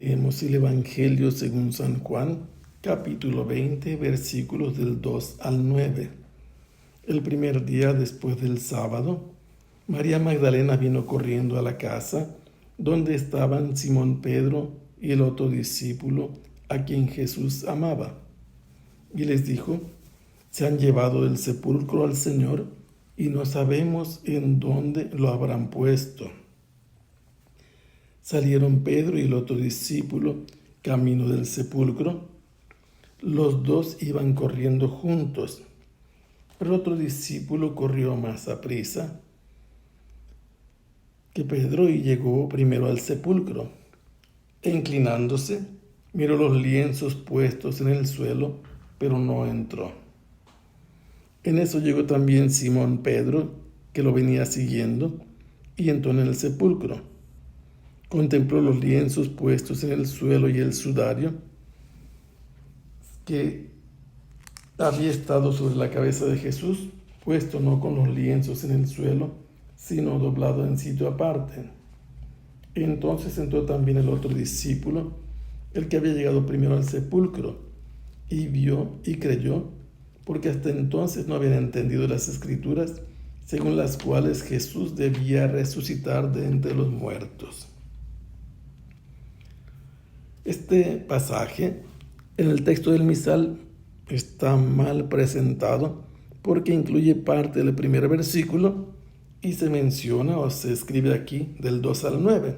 Leemos el Evangelio según San Juan, capítulo 20, versículos del 2 al 9. El primer día después del sábado, María Magdalena vino corriendo a la casa donde estaban Simón Pedro y el otro discípulo a quien Jesús amaba. Y les dijo: se han llevado del sepulcro al Señor y no sabemos en dónde lo habrán puesto. Salieron Pedro y el otro discípulo camino del sepulcro. Los dos iban corriendo juntos, pero el otro discípulo corrió más aprisa que Pedro y llegó primero al sepulcro. E inclinándose, miró los lienzos puestos en el suelo, pero no entró. En eso llegó también Simón Pedro, que lo venía siguiendo, y entró en el sepulcro. Contempló los lienzos puestos en el suelo y el sudario que había estado sobre la cabeza de Jesús, puesto no con los lienzos en el suelo, sino doblado en sitio aparte. Entonces entró también el otro discípulo, el que había llegado primero al sepulcro, y vio y creyó, porque hasta entonces no habían entendido las Escrituras, según las cuales Jesús debía resucitar de entre los muertos. Este pasaje en el texto del misal está mal presentado porque incluye parte del primer versículo y se menciona o se escribe aquí del 2 al 9.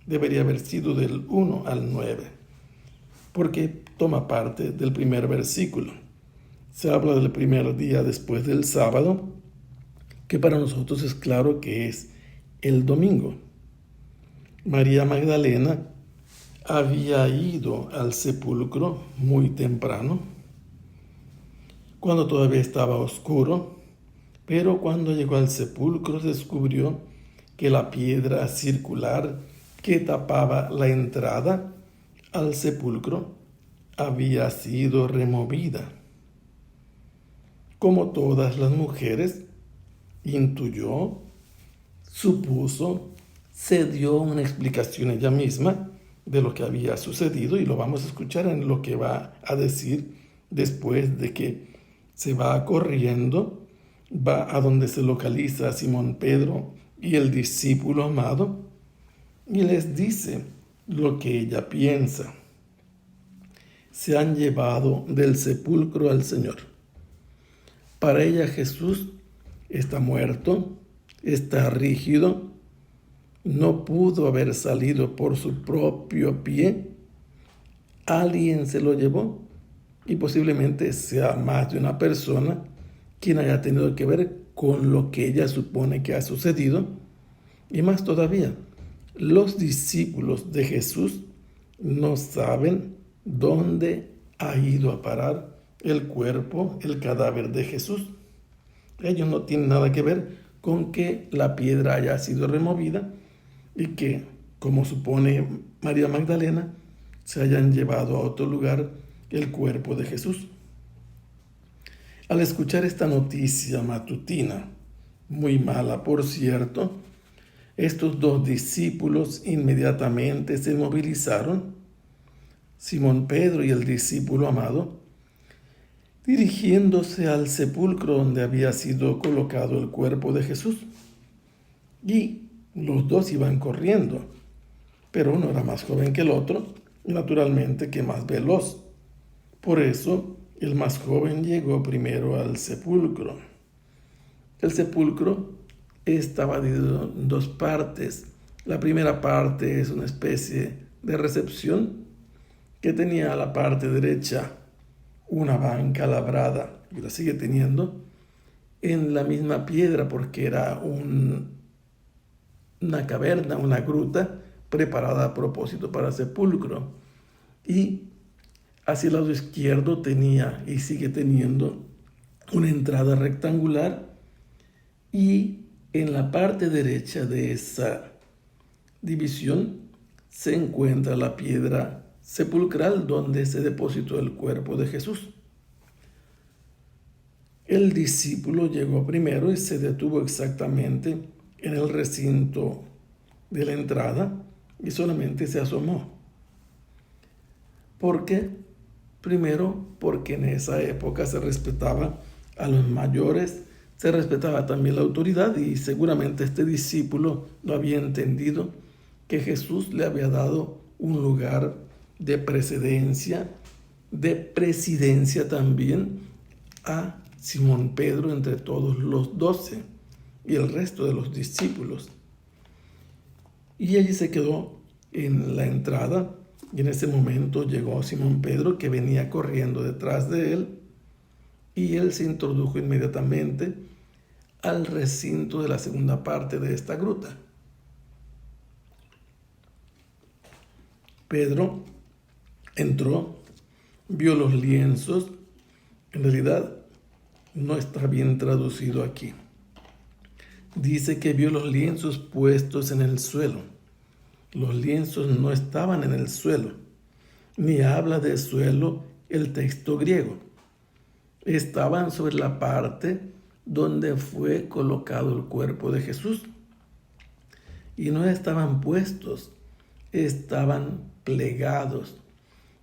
Debería haber sido del 1 al 9, porque toma parte del primer versículo. Se habla del primer día después del sábado, que para nosotros es claro que es el domingo. María Magdalena había ido al sepulcro muy temprano, cuando todavía estaba oscuro, pero cuando llegó al sepulcro descubrió que la piedra circular que tapaba la entrada al sepulcro había sido removida. Como todas las mujeres, intuyó, supuso, se dio una explicación ella misma de lo que había sucedido, y lo vamos a escuchar en lo que va a decir después de que se va corriendo, va a donde se localiza Simón Pedro y el discípulo amado, y les dice lo que ella piensa. Se han llevado del sepulcro al Señor. Para ella Jesús está muerto, está rígido, no pudo haber salido por su propio pie. Alguien se lo llevó, y posiblemente sea más de una persona quien haya tenido que ver con lo que ella supone que ha sucedido. Y más todavía, los discípulos de Jesús no saben dónde ha ido a parar el cuerpo, el cadáver de Jesús. Ellos no tienen nada que ver con que la piedra haya sido removida y que, como supone María Magdalena, se hayan llevado a otro lugar el cuerpo de Jesús. Al escuchar esta noticia matutina, muy mala por cierto, estos dos discípulos inmediatamente se movilizaron, Simón Pedro y el discípulo amado, dirigiéndose al sepulcro donde había sido colocado el cuerpo de Jesús. Y los dos iban corriendo, pero uno era más joven que el otro, y naturalmente que más veloz. Por eso, el más joven llegó primero al sepulcro. El sepulcro estaba dividido en dos partes. La primera parte es una especie de recepción que tenía a la parte derecha una banca labrada, y la sigue teniendo, en la misma piedra, porque era una caverna, una gruta preparada a propósito para sepulcro. Y hacia el lado izquierdo tenía y sigue teniendo una entrada rectangular, y en la parte derecha de esa división se encuentra la piedra sepulcral donde se depositó el cuerpo de Jesús. El discípulo llegó primero y se detuvo exactamente en el recinto de la entrada y solamente se asomó. ¿Por qué? Primero, porque en esa época se respetaba a los mayores, se respetaba también la autoridad y seguramente este discípulo lo había entendido, que Jesús le había dado un lugar de precedencia, de presidencia también a Simón Pedro entre todos los 12 y el resto de los discípulos. Y allí se quedó en la entrada y en ese momento llegó Simón Pedro, que venía corriendo detrás de él, y él se introdujo inmediatamente al recinto de la segunda parte de esta gruta. Pedro entró, vio los lienzos. En realidad no está bien traducido aquí. Dice que vio los lienzos puestos en el suelo. Los lienzos no estaban en el suelo, ni habla de suelo el texto griego. Estaban sobre la parte donde fue colocado el cuerpo de Jesús. Y no estaban puestos, estaban plegados.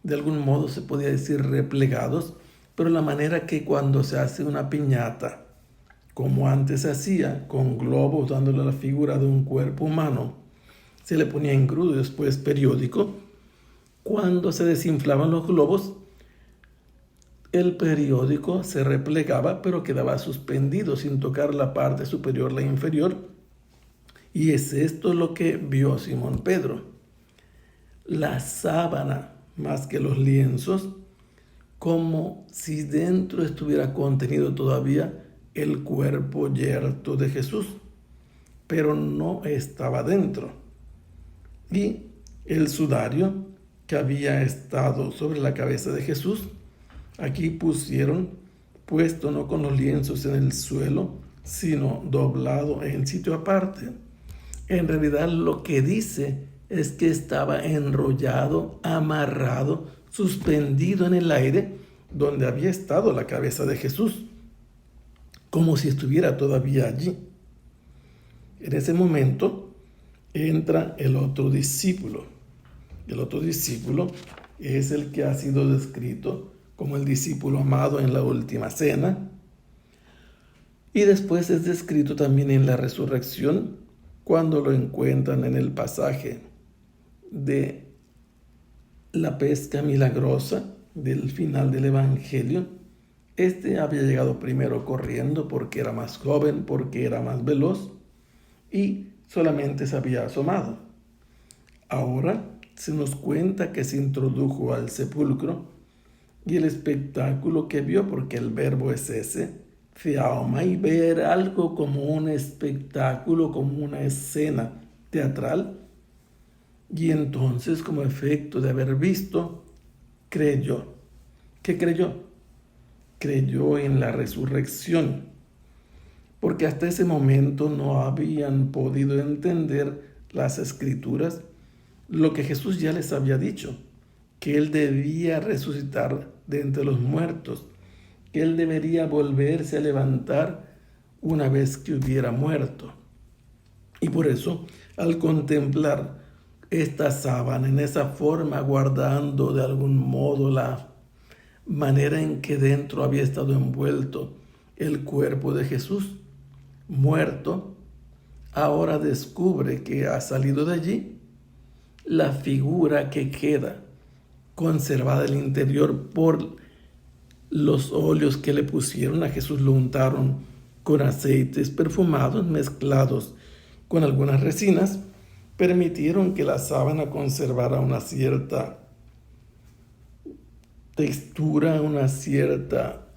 De algún modo se podía decir replegados, pero la manera que cuando se hace una piñata, como antes se hacía, con globos dándole la figura de un cuerpo humano, se le ponía en crudo y después periódico. Cuando se desinflaban los globos, el periódico se replegaba, pero quedaba suspendido sin tocar la parte superior, la inferior. Y es esto lo que vio Simón Pedro. La sábana, más que los lienzos, como si dentro estuviera contenido todavía el cuerpo yerto de Jesús, pero no estaba dentro. Y el sudario que había estado sobre la cabeza de Jesús, aquí pusieron, puesto no con los lienzos en el suelo, sino doblado en sitio aparte. En realidad lo que dice es que estaba enrollado, amarrado, suspendido en el aire donde había estado la cabeza de Jesús, como si estuviera todavía allí. En ese momento entra el otro discípulo. El otro discípulo es el que ha sido descrito como el discípulo amado en la última cena, y después es descrito también en la resurrección, cuando lo encuentran en el pasaje de la pesca milagrosa del final del Evangelio. Este había llegado primero corriendo porque era más joven, porque era más veloz, y solamente se había asomado. Ahora se nos cuenta que se introdujo al sepulcro y el espectáculo que vio, porque el verbo es ese, theaoma, y ver algo como un espectáculo, como una escena teatral. Y entonces, como efecto de haber visto, creyó. ¿Qué creyó? Creyó en la resurrección, porque hasta ese momento no habían podido entender las Escrituras lo que Jesús ya les había dicho, que Él debía resucitar de entre los muertos, que Él debería volverse a levantar una vez que hubiera muerto. Y por eso, al contemplar esta sábana en esa forma, guardando de algún modo la manera en que dentro había estado envuelto el cuerpo de Jesús, muerto, ahora descubre que ha salido de allí la figura que queda conservada al interior por los óleos que le pusieron. A Jesús lo untaron con aceites perfumados mezclados con algunas resinas, permitieron que la sábana conservara una cierta textura, una cierta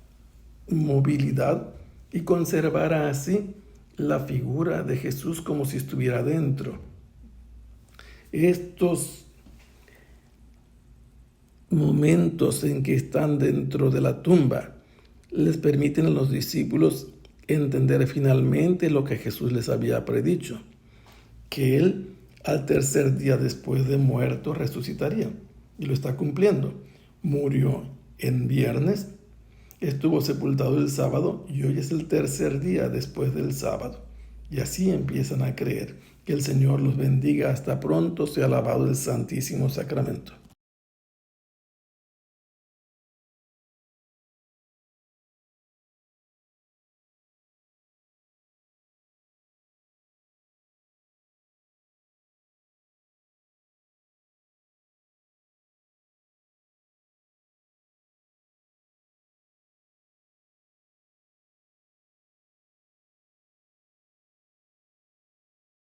movilidad, y conservara así la figura de Jesús como si estuviera dentro. Estos momentos en que están dentro de la tumba les permiten a los discípulos entender finalmente lo que Jesús les había predicho, que Él al tercer día después de muerto resucitaría, y lo está cumpliendo. Murió en viernes, estuvo sepultado el sábado, y hoy es el tercer día después del sábado. Y así empiezan a creer. Que el Señor los bendiga. Hasta pronto. Sea alabado el Santísimo Sacramento.